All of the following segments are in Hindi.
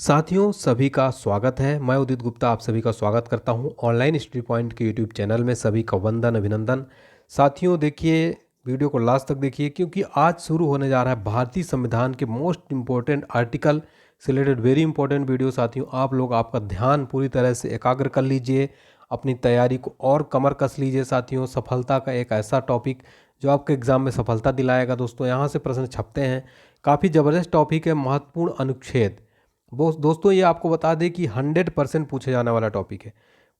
साथियों सभी का स्वागत है। मैं उदित गुप्ता आप सभी का स्वागत करता हूं ऑनलाइन स्टडी पॉइंट के यूट्यूब चैनल में। सभी का वंदन अभिनंदन। साथियों देखिए, वीडियो को लास्ट तक देखिए क्योंकि आज शुरू होने जा रहा है भारतीय संविधान के मोस्ट इम्पोर्टेंट आर्टिकल से रिलेटेड वेरी इंपॉर्टेंट वीडियो। साथियों आप लोग आपका ध्यान पूरी तरह से एकाग्र कर लीजिए, अपनी तैयारी को और कमर कस लीजिए। साथियों सफलता का एक ऐसा टॉपिक जो आपके एग्जाम में सफलता दिलाएगा। दोस्तों यहाँ से प्रश्न छपते हैं, काफ़ी ज़बरदस्त टॉपिक है, महत्वपूर्ण अनुच्छेद। दोस्तों ये आपको बता दें कि 100% पूछे जाने वाला टॉपिक है।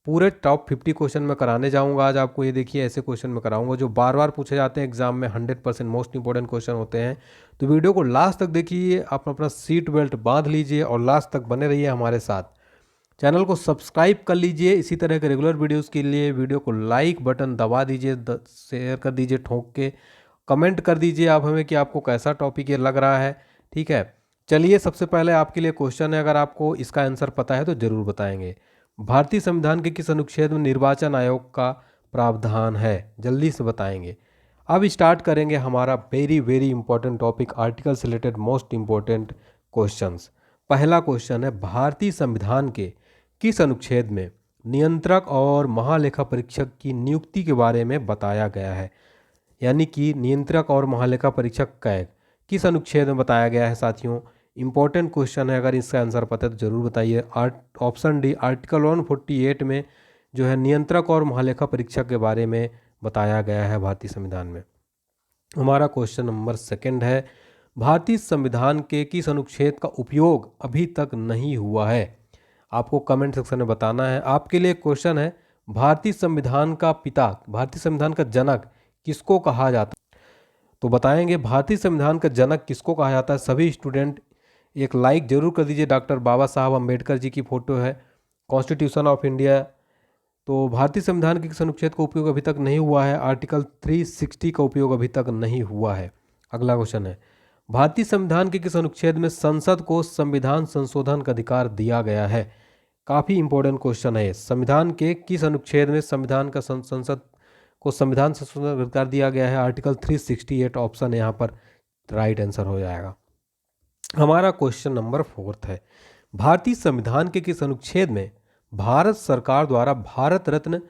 पूरे टॉप 50 क्वेश्चन मैं कराने जाऊंगा आज आपको। ये देखिए ऐसे क्वेश्चन मैं कराऊंगा जो बार बार पूछे जाते हैं एग्जाम में, 100% मोस्ट इंपॉर्टेंट क्वेश्चन होते हैं। तो वीडियो को लास्ट तक देखिए, आप अपना सीट बेल्ट बांध लीजिए और लास्ट तक बने रहिए हमारे साथ। चैनल को सब्सक्राइब कर लीजिए इसी तरह के रेगुलर वीडियोज़ के लिए। वीडियो को लाइक बटन दबा दीजिए, शेयर कर दीजिए ठोक के, कमेंट कर दीजिए आप हमें कि आपको कैसा टॉपिक ये लग रहा है। ठीक है, चलिए सबसे पहले आपके लिए क्वेश्चन है, अगर आपको इसका आंसर पता है तो जरूर बताएंगे। भारतीय संविधान के किस अनुच्छेद में निर्वाचन आयोग का प्रावधान है? जल्दी से बताएंगे। अब स्टार्ट करेंगे हमारा very very important topic, article से रिलेटेड मोस्ट इंपॉर्टेंट क्वेश्चंस। पहला क्वेश्चन है, भारतीय संविधान के किस अनुच्छेद में नियंत्रक और महालेखा परीक्षक की नियुक्ति के बारे में बताया गया है? यानी कि नियंत्रक और महालेखा परीक्षक का किस अनुच्छेद में बताया गया है? साथियों इंपॉर्टेंट क्वेश्चन है, अगर इसका आंसर पता है तो जरूर बताइए। ऑप्शन डी, आर्टिकल 148 में जो है नियंत्रक और महालेखा परीक्षक के बारे में बताया गया है भारतीय संविधान में। हमारा क्वेश्चन नंबर सेकंड है, भारतीय संविधान के किस अनुच्छेद का उपयोग अभी तक नहीं हुआ है? आपको कमेंट सेक्शन में बताना है। आपके लिए क्वेश्चन है, भारतीय संविधान का पिता, भारतीय संविधान का जनक किसको कहा जाता है? तो बताएंगे भारतीय संविधान का जनक किसको कहा जाता है। सभी स्टूडेंट एक लाइक जरूर कर दीजिए। डॉक्टर बाबा साहब अम्बेडकर जी की फोटो है, कॉन्स्टिट्यूशन ऑफ इंडिया। तो भारतीय संविधान के किस अनुच्छेद का उपयोग अभी तक नहीं हुआ है? आर्टिकल 360 का उपयोग अभी तक नहीं हुआ है। अगला क्वेश्चन है, भारतीय संविधान के किस अनुच्छेद में संसद को संविधान संशोधन का अधिकार दिया गया है? काफ़ी इंपॉर्टेंट क्वेश्चन है। संविधान के किस अनुच्छेद में संविधान का संसद को संविधान संशोधन का अधिकार दिया गया है? आर्टिकल 368 ऑप्शन यहाँ पर राइट आंसर हो जाएगा। हमारा क्वेश्चन नंबर 4 है, भारतीय संविधान के किस अनुच्छेद में भारत सरकार द्वारा भारत रत्न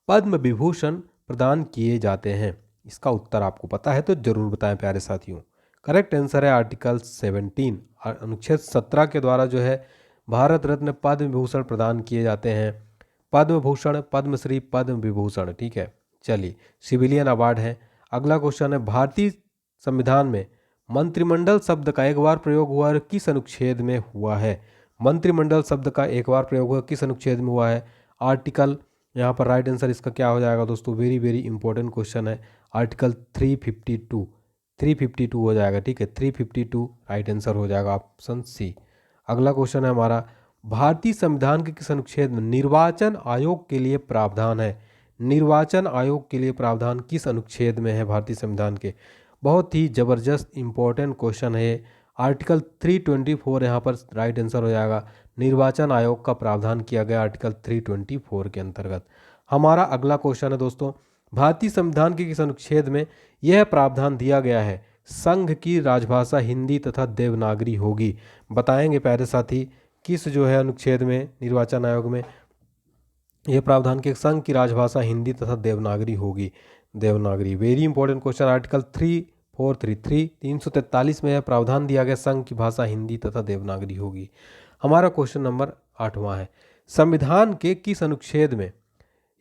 पद्म विभूषण प्रदान किए जाते हैं? इसका उत्तर आपको पता है तो जरूर बताएं प्यारे साथियों। करेक्ट आंसर है आर्टिकल 17, अनुच्छेद 17 के द्वारा जो है भारत रत्न पद्म विभूषण प्रदान किए जाते हैं। पद्म भूषण, पद्मश्री, पद्म विभूषण। ठीक है, चलिए सिविलियन अवार्ड है। अगला क्वेश्चन है, भारतीय संविधान में मंत्रिमंडल शब्द का एक बार प्रयोग हुआ और किस अनुच्छेद में हुआ है? मंत्रिमंडल शब्द का एक बार प्रयोग हुआ किस अनुच्छेद में हुआ है? आर्टिकल, यहाँ पर राइट आंसर इसका क्या हो जाएगा दोस्तों? वेरी वेरी इंपॉर्टेंट क्वेश्चन है, आर्टिकल 352 हो जाएगा। ठीक है, 352 राइट आंसर हो जाएगा, ऑप्शन सी। अगला क्वेश्चन है हमारा, भारतीय संविधान के किस अनुच्छेद में निर्वाचन आयोग के लिए प्रावधान है? निर्वाचन आयोग के लिए प्रावधान किस अनुच्छेद में है भारतीय संविधान के? बहुत ही ज़बरदस्त इंपॉर्टेंट क्वेश्चन है। आर्टिकल 324 यहाँ पर राइट आंसर हो जाएगा। निर्वाचन आयोग का प्रावधान किया गया आर्टिकल 324 के अंतर्गत। हमारा अगला क्वेश्चन है दोस्तों, भारतीय संविधान के किस अनुच्छेद में यह प्रावधान दिया गया है संघ की राजभाषा हिंदी तथा देवनागरी होगी? बताएंगे प्यारे साथी, किस जो है अनुच्छेद में निर्वाचन आयोग में यह प्रावधान के संघ की राजभाषा हिंदी तथा देवनागरी होगी? Devanagari, very important question. Article 343 में यह प्रावधान दिया गया संघ की भाषा हिंदी तथा देवनागरी होगी। हमारा क्वेश्चन नंबर 8वां है, संविधान के किस अनुच्छेद में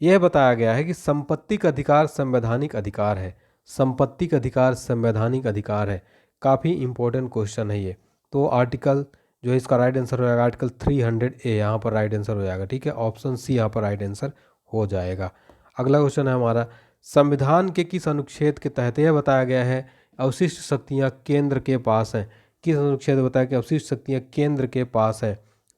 यह बताया गया है कि संपत्ति का अधिकार संवैधानिक अधिकार है? संपत्ति का अधिकार संवैधानिक अधिकार है। काफ़ी इंपॉर्टेंट क्वेश्चन है ये। तो आर्टिकल जो है इसका राइट आंसर हो जाएगा आर्टिकल 300A, यहाँ पर राइट आंसर हो जाएगा। ठीक है, ऑप्शन सी यहाँ पर राइट आंसर हो जाएगा। अगला क्वेश्चन है हमारा, संविधान के किस अनुच्छेद के तहत यह बताया गया है अवशिष्ट शक्तियाँ केंद्र के पास हैं? किस अनुच्छेद में बताया कि अवशिष्ट शक्तियाँ केंद्र के पास है?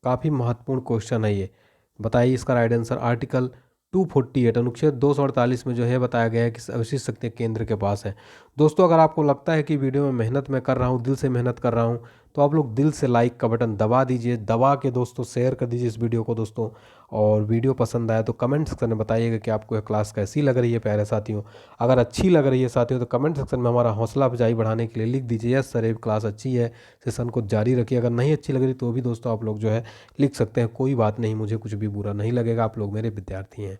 काफ़ी महत्वपूर्ण क्वेश्चन है ये, बताइए इसका राइट आंसर। आर्टिकल 248 अनुच्छेद 248 में जो है बताया गया है कि अवशिष्ट शक्तियाँ केंद्र के पास है। दोस्तों अगर आपको लगता है कि वीडियो में मेहनत मैं कर रहा हूँ, दिल से मेहनत कर रहा हूँ, तो आप लोग दिल से लाइक का बटन दबा दीजिए, दबा के दोस्तों शेयर कर दीजिए इस वीडियो को दोस्तों। और वीडियो पसंद आया तो कमेंट सेक्शन में बताइएगा कि आपको यह क्लास कैसी लग रही है प्यारे साथियों। अगर अच्छी लग रही है साथियों तो कमेंट सेक्शन में हमारा हौसला अफजाई बढ़ाने के लिए लिख दीजिए यस सर ये क्लास अच्छी है, सेशन को जारी रखिए। अगर नहीं अच्छी लग रही तो भी दोस्तों आप लोग जो है लिख सकते हैं, कोई बात नहीं, मुझे कुछ भी बुरा नहीं लगेगा, आप लोग मेरे विद्यार्थी हैं।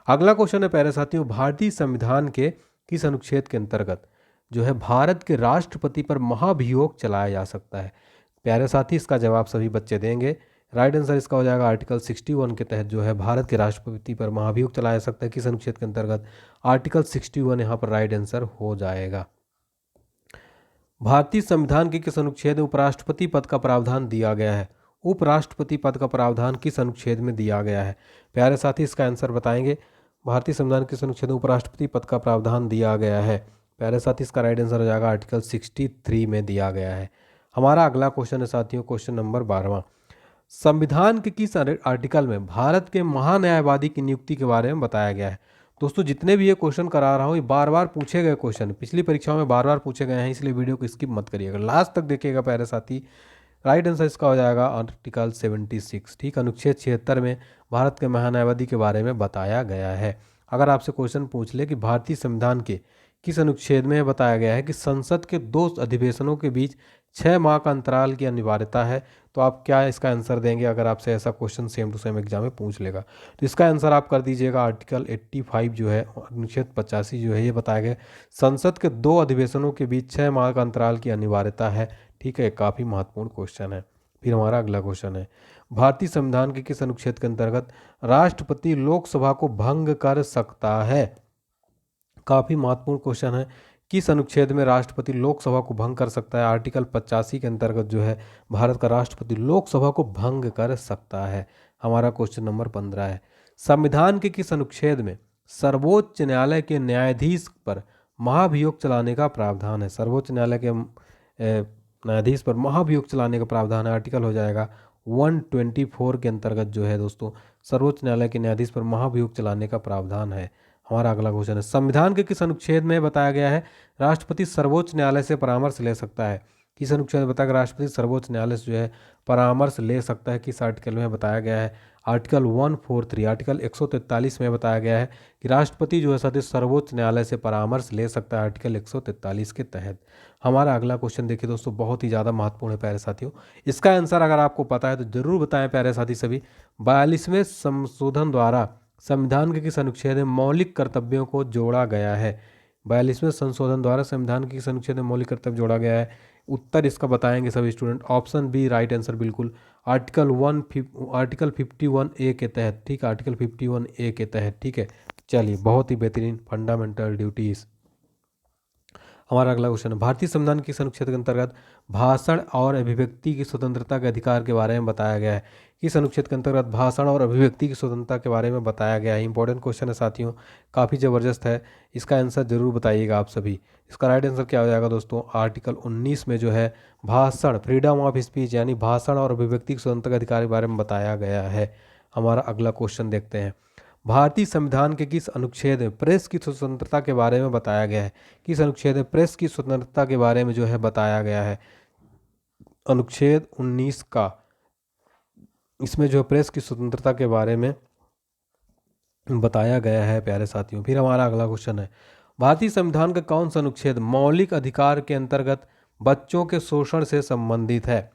अगला क्वेश्चन है प्यारे साथियों, भारतीय संविधान के किस अनुच्छेद के अंतर्गत जो है भारत के राष्ट्रपति पर महाभियोग चलाया जा सकता है? प्यारे साथी इसका जवाब सभी बच्चे देंगे। राइट आंसर इसका हो जाएगा आर्टिकल 61 के तहत जो है भारत के राष्ट्रपति पर महाभियोग चलाया जा सकता है। किस अनुच्छेद के अंतर्गत? आर्टिकल 61 यहाँ पर राइट आंसर हो जाएगा। भारतीय संविधान के किस अनुच्छेद में उपराष्ट्रपति पद का प्रावधान दिया गया है? उपराष्ट्रपति पद का प्रावधान किस अनुच्छेद में दिया गया है? प्यारे साथी इसका आंसर बताएंगे। भारतीय संविधान किस अनुच्छेद में उपराष्ट्रपति पद का प्रावधान दिया गया है? प्यारे साथी इसका राइट आंसर हो जाएगा आर्टिकल 63 में दिया गया है। हमारा अगला क्वेश्चन है साथियों, क्वेश्चन नंबर 12वां। संविधान के किस आर्टिकल में भारत के महान्यायवादी की नियुक्ति के बारे में बताया गया है? दोस्तों जितने भी ये क्वेश्चन करा रहा हूँ ये बार बार पूछे गए क्वेश्चन, पिछली परीक्षाओं में बार बार पूछे गए हैं, इसलिए वीडियो को स्किप मत करिएगा, लास्ट तक देखिएगा प्यारे साथी। राइट आंसर इसका हो जाएगा आर्टिकल 76, ठीक, अनुच्छेद 76 में भारत के महान्यायवादी के बारे में बताया गया है। अगर आपसे क्वेश्चन पूछ ले कि भारतीय संविधान के किस अनुच्छेद में बताया गया है कि संसद के 2 अधिवेशनों के बीच 6 माह का अंतराल की अनिवार्यता है, तो आप क्या इसका आंसर देंगे? अगर आपसे ऐसा question same to same exam में पूछ लेगा तो इसका आंसर आप कर दीजिएगा आर्टिकल 85 जो है, अनुच्छेद 85 जो है, ये बताया गया संसद के 2 अधिवेशनों के बीच 6 माह का अंतराल की अनिवार्यता है, ठीक है, काफ़ी महत्वपूर्ण क्वेश्चन है। फिर हमारा अगला क्वेश्चन है, भारतीय संविधान के किस अनुच्छेद के अंतर्गत राष्ट्रपति लोकसभा को भंग कर सकता है? काफ़ी महत्वपूर्ण क्वेश्चन है, किस अनुच्छेद में राष्ट्रपति लोकसभा को भंग कर सकता है? आर्टिकल 85 के अंतर्गत जो है भारत का राष्ट्रपति लोकसभा को भंग कर सकता है। हमारा क्वेश्चन नंबर 15 है, संविधान के किस अनुच्छेद में सर्वोच्च न्यायालय के न्यायाधीश पर महाभियोग चलाने का प्रावधान है? सर्वोच्च न्यायालय के न्यायाधीश पर महाभियोग चलाने का प्रावधान है, आर्टिकल हो जाएगा 124 के अंतर्गत जो है दोस्तों सर्वोच्च न्यायालय के न्यायाधीश पर महाभियोग चलाने का प्रावधान है। हमारा अगला क्वेश्चन है, संविधान के किस अनुच्छेद में बताया गया है राष्ट्रपति सर्वोच्च न्यायालय से परामर्श ले सकता है? किस अनुच्छेद में बताया गया राष्ट्रपति सर्वोच्च न्यायालय से जो है परामर्श ले सकता है? किस आर्टिकल में बताया गया है? आर्टिकल 143, आर्टिकल 143 में बताया गया है कि राष्ट्रपति जो है साथियों सर्वोच्च न्यायालय से परामर्श ले सकता है, आर्टिकल 143 के तहत। हमारा अगला क्वेश्चन देखिए दोस्तों, बहुत ही ज़्यादा महत्वपूर्ण है प्यारे साथियों, इसका आंसर अगर आपको पता है तो जरूर बताएं प्यारे साथी सभी। 42वें संशोधन द्वारा संविधान के किस अनुच्छेद में मौलिक कर्तव्यों को जोड़ा गया है? 42वें संशोधन द्वारा संविधान के किस अनुच्छेद में मौलिक कर्तव्य जोड़ा गया है? उत्तर इसका बताएंगे सभी student, option B right answer बिल्कुल, आर्टिकल 51A के तहत, ठीक है, आर्टिकल 51A के तहत, ठीक है। चलिए, बहुत ही बेहतरीन, फंडामेंटल ड्यूटीज। हमारा अगला क्वेश्चन है, भारतीय संविधान के किस अनुच्छेद के अंतर्गत भाषण और अभिव्यक्ति की स्वतंत्रता के अधिकार के बारे में बताया गया है? किस अनुच्छेद के अंतर्गत भाषण और अभिव्यक्ति की स्वतंत्रता के बारे में बताया गया है? इंपॉर्टेंट क्वेश्चन है साथियों, काफ़ी ज़बरदस्त है, इसका आंसर जरूर बताइएगा आप सभी। इसका राइट आंसर क्या हो जाएगा दोस्तों? आर्टिकल 19 में जो है भाषण, फ्रीडम ऑफ स्पीच, यानी भाषण और अभिव्यक्ति की स्वतंत्रता के अधिकार के बारे में बताया गया है। हमारा अगला क्वेश्चन देखते हैं, भारतीय संविधान के किस अनुच्छेद में प्रेस की स्वतंत्रता के बारे में बताया गया है? किस अनुच्छेद में प्रेस की स्वतंत्रता के बारे में जो है बताया गया है? अनुच्छेद 19 का, इसमें जो प्रेस की स्वतंत्रता के बारे में बताया गया है प्यारे साथियों। फिर हमारा अगला क्वेश्चन है, भारतीय संविधान का कौन सा अनुच्छेद मौलिक अधिकार के अंतर्गत बच्चों के शोषण से संबंधित है?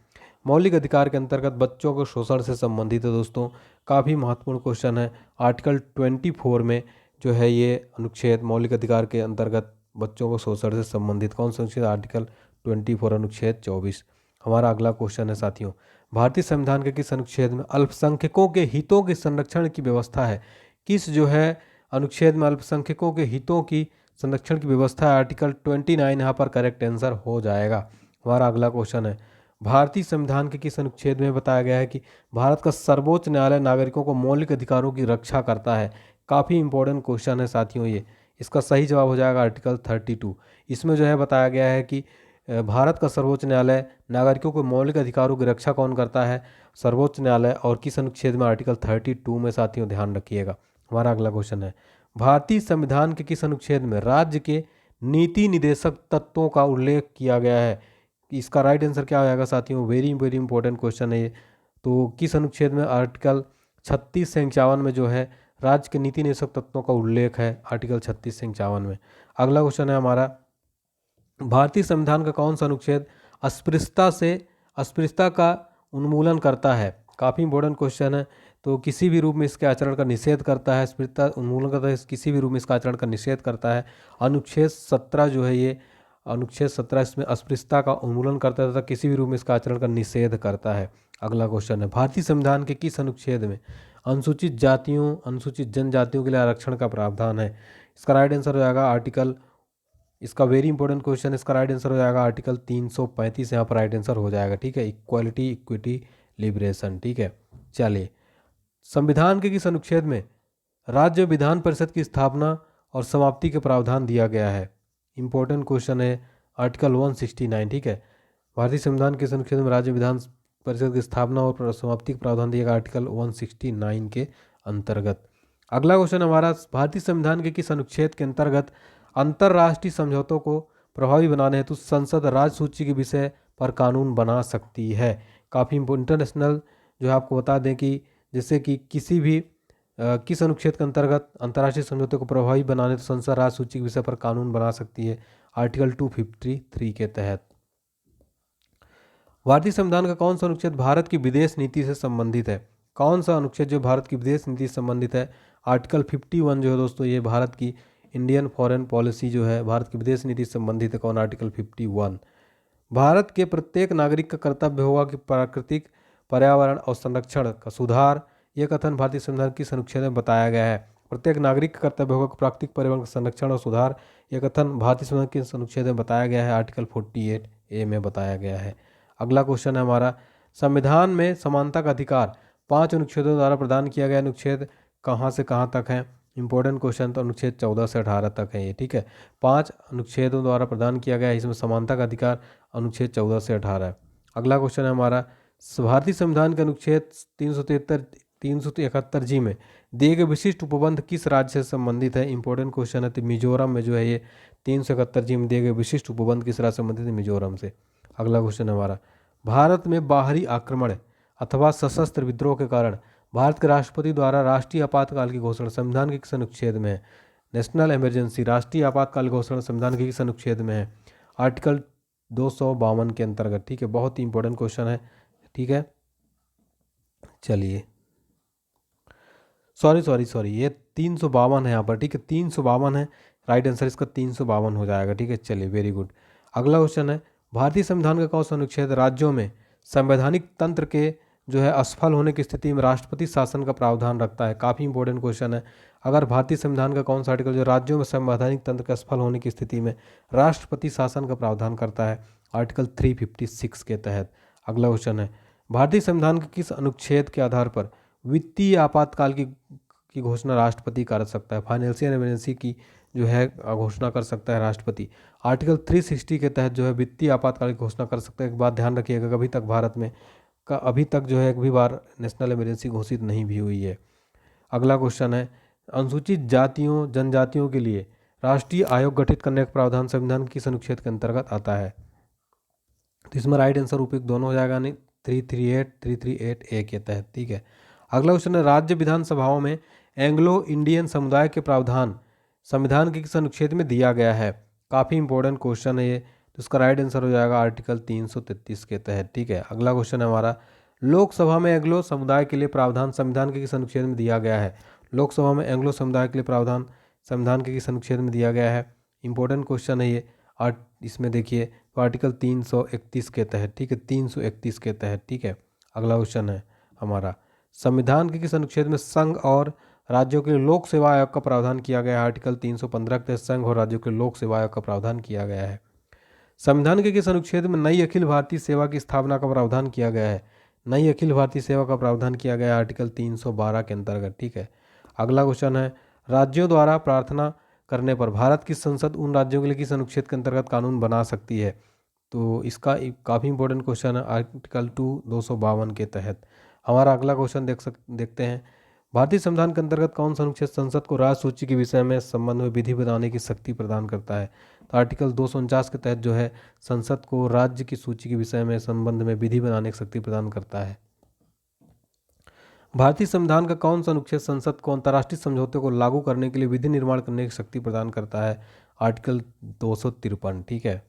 मौलिक अधिकार के अंतर्गत बच्चों को शोषण से संबंधित है दोस्तों, काफ़ी महत्वपूर्ण क्वेश्चन है। आर्टिकल 24 में जो है ये अनुच्छेद मौलिक अधिकार के अंतर्गत बच्चों को शोषण से संबंधित, कौन सा अनुच्छेद? आर्टिकल 24 अनुच्छेद 24। हमारा अगला क्वेश्चन है साथियों, भारतीय संविधान के किस अनुच्छेद में अल्पसंख्यकों के हितों के संरक्षण की व्यवस्था है? किस जो है अनुच्छेद में अल्पसंख्यकों के हितों की संरक्षण की व्यवस्था है? आर्टिकल 29 यहाँ पर करेक्ट आंसर हो जाएगा। हमारा अगला क्वेश्चन है, भारतीय संविधान के किस अनुच्छेद में बताया गया है कि भारत का सर्वोच्च न्यायालय नागरिकों को मौलिक अधिकारों की रक्षा करता है? काफ़ी इंपॉर्टेंट क्वेश्चन है साथियों ये, इसका सही जवाब हो जाएगा आर्टिकल 32। इसमें जो है बताया गया है कि भारत का सर्वोच्च न्यायालय नागरिकों को मौलिक अधिकारों की रक्षा कौन करता है? सर्वोच्च न्यायालय। और किस अनुच्छेद में? आर्टिकल 32 में साथियों, ध्यान रखिएगा। हमारा अगला क्वेश्चन है, भारतीय संविधान के किस अनुच्छेद में राज्य के नीति निदेशक तत्वों का उल्लेख किया गया है? इसका राइट आंसर क्या हो जाएगा साथियों, वेरी वेरी इंपॉर्टेंट क्वेश्चन है ये। तो किस अनुच्छेद में आर्टिकल 36 से 51 में जो है राज्य के नीति निर्देशक तत्वों का उल्लेख है, आर्टिकल 36 से 51 में। अगला क्वेश्चन है हमारा, भारतीय संविधान का कौन सा अनुच्छेद अस्पृश्यता का उन्मूलन करता है? काफ़ी इंपॉर्टेंट क्वेश्चन है। तो किसी भी रूप में इसके आचरण का निषेध करता है, अस्पृश्यता उन्मूलन करता है, किसी भी रूप में इसका आचरण का निषेध करता है। अनुच्छेद 17 जो है ये, अनुच्छेद 17 इसमें अस्पृश्यता का उन्मूलन करता है तथा किसी भी रूप में इसका आचरण का निषेध करता है। अगला क्वेश्चन है, भारतीय संविधान के किस अनुच्छेद में अनुसूचित जातियों अनुसूचित जनजातियों के लिए आरक्षण का प्रावधान है? इसका राइट आंसर हो जाएगा आर्टिकल, इसका वेरी इंपॉर्टेंट क्वेश्चन, इसका राइट आंसर हो जाएगा आर्टिकल 335, यहाँ पर राइट आंसर हो जाएगा। ठीक है, इक्वालिटी इक्विटी लिबरेशन। ठीक है, चलिए, संविधान के किस अनुच्छेद में राज्य विधान परिषद की स्थापना और समाप्ति के प्रावधान दिया गया है? इंपॉर्टेंट क्वेश्चन है, आर्टिकल 169। ठीक है, भारतीय संविधान के किस अनुच्छेद में राज्य विधान परिषद की स्थापना और समाप्ति का प्रावधान दिया गया? आर्टिकल 169 के अंतर्गत। अगला क्वेश्चन हमारा, भारतीय संविधान के किस अनुच्छेद के अंतर्गत अंतर्राष्ट्रीय समझौतों को प्रभावी बनाने हेतु संसद राज्य सूची के विषय पर कानून बना सकती है? काफ़ी इंटरनेशनल जो है आपको बता दें कि जैसे कि किसी भी किस अनुच्छेद के अंतर्गत अंतर्राष्ट्रीय समझौते को प्रभावी बनाने तो संसद राज्य सूची के विषय पर कानून बना सकती है? आर्टिकल 253 के तहत। भारतीय संविधान का कौन सा अनुच्छेद भारत की विदेश नीति से संबंधित है? कौन सा अनुच्छेद जो भारत की विदेश नीति से संबंधित है? आर्टिकल 51 जो है दोस्तों, ये भारत की इंडियन फॉरेन पॉलिसी जो है, भारत की विदेश नीति से संबंधित है। कौन? आर्टिकल 51। भारत के प्रत्येक नागरिक का कर्तव्य होगा कि प्राकृतिक पर्यावरण और संरक्षण का सुधार, यह कथन भारतीय संविधान किस अनुच्छेद में बताया गया है? प्रत्येक नागरिक का कर्तव्य होगा कि प्राकृतिक पर्यावरण का संरक्षण और सुधार, यह कथन भारतीय संविधान किस अनुच्छेद में बताया गया है? आर्टिकल 48A में बताया गया है। अगला क्वेश्चन है हमारा, संविधान में समानता का अधिकार 5 अनुच्छेदों द्वारा प्रदान किया गया। अनुच्छेद कहाँ से कहाँ तक है? इंपॉर्टेंट क्वेश्चन, तो अनुच्छेद 14 से 18 तक है ये। ठीक है, 5 अनुच्छेदों द्वारा प्रदान किया गया है, इसमें समानता का अधिकार अनुच्छेद 14 से 18 है। अगला क्वेश्चन है हमारा, भारतीय संविधान के अनुच्छेद 371G में दिए गए विशिष्ट उपबंध किस राज्य से संबंधित है? इंपॉर्टेंट क्वेश्चन है। तो मिजोरम में जो है ये 371G में दिए गए विशिष्ट उपबंध किस राज्य से संबंधित है? मिजोरम से। अगला क्वेश्चन है हमारा, भारत में बाहरी आक्रमण अथवा सशस्त्र विद्रोह के कारण भारत के राष्ट्रपति द्वारा राष्ट्रीय आपातकाल की घोषणा संविधान के किस अनुच्छेद में है? नेशनल इमरजेंसी, राष्ट्रीय आपातकाल घोषणा संविधान के किस अनुच्छेद में है? आर्टिकल 252 के अंतर्गत। ठीक है, बहुत ही इंपॉर्टेंट क्वेश्चन है। ठीक है, चलिए, सॉरी ये 352 है यहाँ पर। ठीक है, 352 है राइट आंसर, इसका 352 हो जाएगा। ठीक है, चलिए, वेरी गुड। अगला क्वेश्चन है, भारतीय संविधान का कौन सा अनुच्छेद राज्यों में संवैधानिक तंत्र के जो है असफल होने की स्थिति में राष्ट्रपति शासन का प्रावधान रखता है? काफ़ी इंपॉर्टेंट क्वेश्चन है। अगर भारतीय संविधान का कौन सा आर्टिकल जो राज्यों में संवैधानिक तंत्र के असफल होने की स्थिति में राष्ट्रपति शासन का प्रावधान करता है? आर्टिकल 356 के तहत। अगला क्वेश्चन है, भारतीय संविधान के किस अनुच्छेद के आधार पर वित्तीय आपातकाल की घोषणा राष्ट्रपति कर सकता है? फाइनेंशियल इमरजेंसी की जो है घोषणा कर सकता है राष्ट्रपति। आर्टिकल 360 के तहत जो है वित्तीय आपातकाल की घोषणा कर सकता है। एक बात ध्यान रखिएगा, अभी तक भारत में अभी तक जो है एक भी बार नेशनल इमरजेंसी घोषित नहीं भी हुई है। अगला क्वेश्चन है, अनुसूचित जातियों जनजातियों के लिए राष्ट्रीय आयोग गठित करने का प्रावधान संविधान के किस अनुच्छेद के अंतर्गत आता है? तो इसमें राइट आंसर उपयुक्त दोनों हो जाएगा, नहीं 338A के तहत। ठीक है, अगला क्वेश्चन है, राज्य विधानसभाओं में एंग्लो इंडियन समुदाय के प्रावधान संविधान के किस अनुच्छेद में दिया गया है? काफ़ी इंपॉर्टेंट क्वेश्चन है ये, तो इसका राइट आंसर हो जाएगा आर्टिकल 333 के तहत। ठीक है, अगला क्वेश्चन है हमारा, लोकसभा में एंग्लो समुदाय के लिए प्रावधान संविधान के किस अनुच्छेद में दिया गया है? लोकसभा में एंग्लो समुदाय के लिए प्रावधान संविधान के किस अनुच्छेद में दिया गया है? इंपॉर्टेंट क्वेश्चन है ये। इसमें देखिए, तो आर्टिकल 331 के तहत। ठीक है, 331 के तहत। ठीक है, अगला क्वेश्चन है हमारा, संविधान के किस अनुच्छेद में संघ और राज्यों के लोक सेवा आयोग का प्रावधान किया गया है? आर्टिकल 315 के तहत संघ और राज्यों के लोक सेवा आयोग का प्रावधान किया गया है। संविधान के किस अनुच्छेद में नई अखिल भारतीय सेवा की स्थापना का प्रावधान किया गया है? नई अखिल भारतीय सेवा का प्रावधान किया गया है आर्टिकल 312 के अंतर्गत। ठीक है, अगला क्वेश्चन है, राज्यों द्वारा प्रार्थना करने पर भारत की संसद उन राज्यों के लिए किस अनुच्छेद के अंतर्गत कानून बना सकती है? तो इसका काफ़ी इंपॉर्टेंट क्वेश्चन है, आर्टिकल 252 के तहत। हमारा अगला क्वेश्चन देखते हैं, भारतीय संविधान के अंतर्गत कौन सा अनुच्छेद संसद को राज्य सूची के विषय में संबंध में विधि बनाने की शक्ति प्रदान करता है? तो आर्टिकल 249 के तहत जो है संसद को राज्य की सूची के विषय में संबंध में विधि बनाने की शक्ति प्रदान करता है। भारतीय संविधान का कौन सा अनुच्छेद संसद को अंतर्राष्ट्रीय समझौते को लागू करने के लिए विधि निर्माण करने की शक्ति प्रदान करता है? आर्टिकल 253। ठीक है।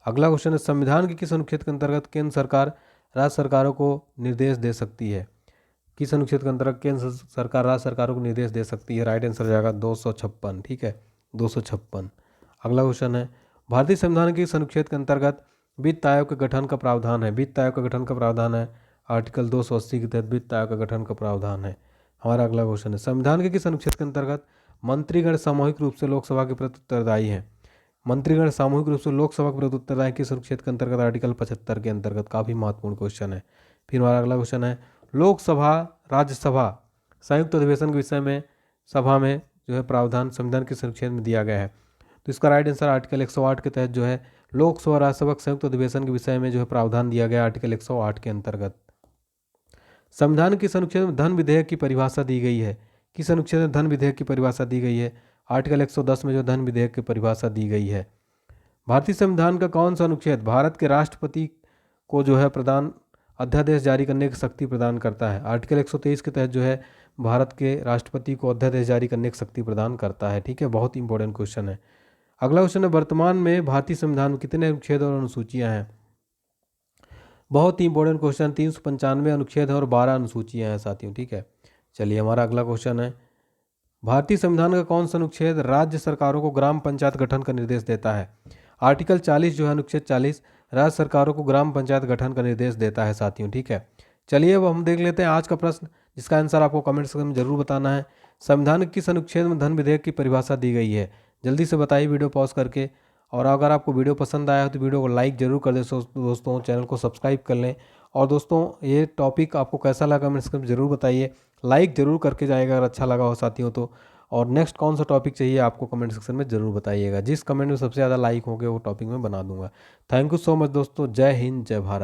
अगला क्वेश्चन है, संविधान के किस अनुच्छेद के अंतर्गत केंद्र सरकार राज्य सरकारों को निर्देश दे सकती है? किस अनुच्छेद के अंतर्गत केंद्र सरकार राज्य सरकारों को निर्देश दे सकती है? राइट आंसर हो जाएगा 256। ठीक है, 256। अगला क्वेश्चन है, भारतीय संविधान के किस अनुच्छेद के अंतर्गत वित्त आयोग के गठन का प्रावधान है? वित्त आयोग का गठन का प्रावधान है आर्टिकल 280 के तहत वित्त आयोग का गठन का प्रावधान है। हमारा अगला क्वेश्चन है, संविधान के किस अनुच्छेद के अंतर्गत मंत्रीगण सामूहिक रूप से लोकसभा के प्रति उत्तरदायी है? मंत्रीगण सामूहिक रूप से लोकसभा के प्रति उत्तरदायी किस अनुच्छेद के अंतर्गत? आर्टिकल 75 के अंतर्गत। काफी महत्वपूर्ण क्वेश्चन है। फिर हमारा अगला क्वेश्चन है, लोकसभा राज्यसभा संयुक्त अधिवेशन के विषय में सभा में जो है प्रावधान संविधान किस अनुच्छेद में दिया गया है? तो इसका राइट आंसर आर्टिकल 108 के तहत जो है लोकसभा राज्यसभा संयुक्त अधिवेशन के विषय में जो है प्रावधान दिया गया आर्टिकल 108 के अंतर्गत। संविधान किस अनुच्छेद में धन विधेयक की परिभाषा दी गई है? किस अनुच्छेद में धन विधेयक की परिभाषा दी गई है? आर्टिकल 110 में जो धन विधेयक की परिभाषा दी गई है। भारतीय संविधान का कौन सा अनुच्छेद भारत के राष्ट्रपति को जो है प्रधान अध्यादेश जारी करने की शक्ति प्रदान करता है? आर्टिकल 123 के तहत जो है भारत के राष्ट्रपति को अध्यादेश जारी करने की शक्ति प्रदान करता है। ठीक है, बहुत इंपॉर्टेंट क्वेश्चन है। अगला क्वेश्चन है, वर्तमान में भारतीय संविधान में कितने अनुच्छेद और अनुसूचियां हैं? बहुत ही इंपॉर्टेंट क्वेश्चन, 395 अनुच्छेद है और 12 अनुसूचियां हैं साथियों। ठीक है, चलिए हमारा अगला क्वेश्चन है, भारतीय संविधान का कौन सा अनुच्छेद राज्य सरकारों को ग्राम पंचायत गठन का निर्देश देता है? आर्टिकल 40 जो है अनुच्छेद 40 राज्य सरकारों को ग्राम पंचायत गठन का निर्देश देता है साथियों। ठीक है, चलिए अब हम देख लेते हैं आज का प्रश्न, जिसका आंसर आपको कमेंट सेक्शन में जरूर बताना है। संविधान के किस अनुच्छेद में धन विधेयक की परिभाषा दी गई है? जल्दी से बताइए वीडियो पॉज करके। और अगर आपको वीडियो पसंद आया हो तो वीडियो को लाइक जरूर कर दें दोस्तों, चैनल को सब्सक्राइब कर लें। और दोस्तों ये टॉपिक आपको कैसा लगा कमेंट सेक्शन में जरूर बताइए, लाइक जरूर करके जाएगा अगर अच्छा लगा हो साथियों तो। और नेक्स्ट कौन सा टॉपिक चाहिए आपको कमेंट सेक्शन में जरूर बताइएगा, जिस कमेंट में सबसे ज़्यादा लाइक होंगे वो टॉपिक मैं बना दूंगा। थैंक यू सो मच दोस्तों, जय हिंद जय भारत।